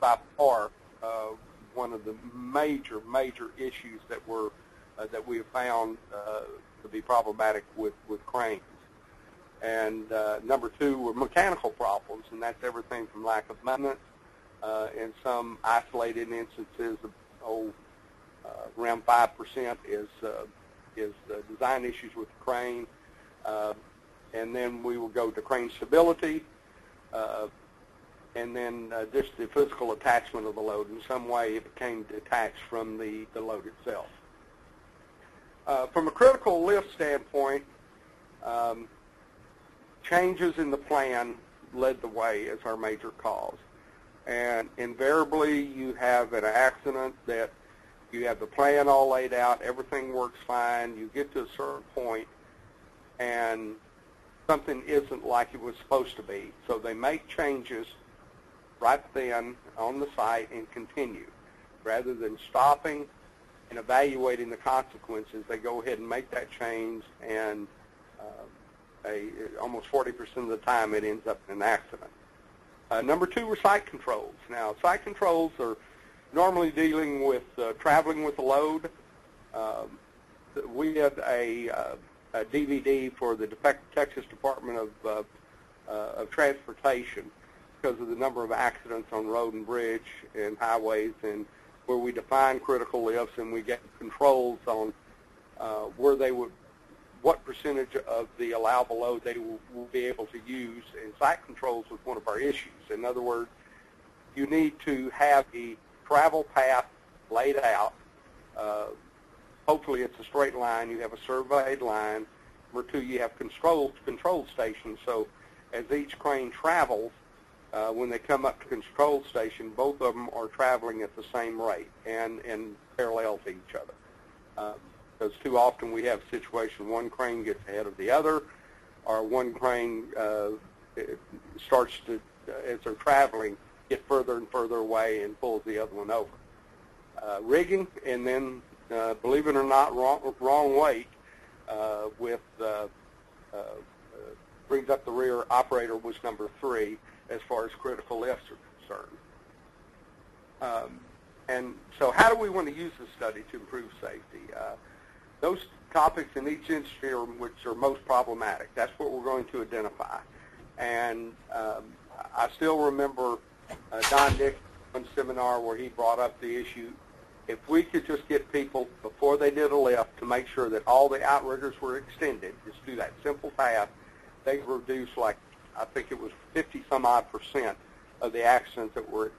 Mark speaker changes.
Speaker 1: by far one of the major issues that we have found to be problematic with cranes. And number two were mechanical problems, and that's everything from lack of maintenance, in some isolated instances, around 5% is design issues with the crane. And then we will go to crane stability, and then just the physical attachment of the load. In some way, it became detached from the load itself. From a critical lift standpoint, changes in the plan led the way as our major cause. And invariably, you have an accident that you have the plan all laid out, everything works fine, you get to a certain point, and something isn't like it was supposed to be. So they make changes right then on the site and continue. Rather than stopping and evaluating the consequences, they go ahead and make that change, and almost 40% of the time it ends up in an accident. Number two were site controls. Now, site controls are normally dealing with traveling with a load. We had a DVD for the Texas Department of Transportation because of the number of accidents on road and bridge and highways, and where we define critical lifts and we get controls on where they would, what percentage of the allowable load they will be able to use. And site controls was one of our issues. In other words, you need to have the travel path laid out. Hopefully it's a straight line. You have a surveyed line. Number two, you have control stations. So as each crane travels, when they come up to control station, both of them are traveling at the same rate and parallel to each other. Because too often we have a situation one crane gets ahead of the other, or one crane starts to, as they're traveling, get further and further away and pulls the other one over. Rigging, and then, believe it or not, wrong weight with brings up the rear operator was number three as far as critical lifts are concerned. And so how do we want to use this study to improve safety? Those topics in each industry are which are most problematic. That's what we're going to identify. And I still remember Don Nick on seminar where he brought up the issue, if we could just get people before they did a lift to make sure that all the outriggers were extended, just do that simple task, they reduce, like, I think it was 50-some-odd% of the accidents that were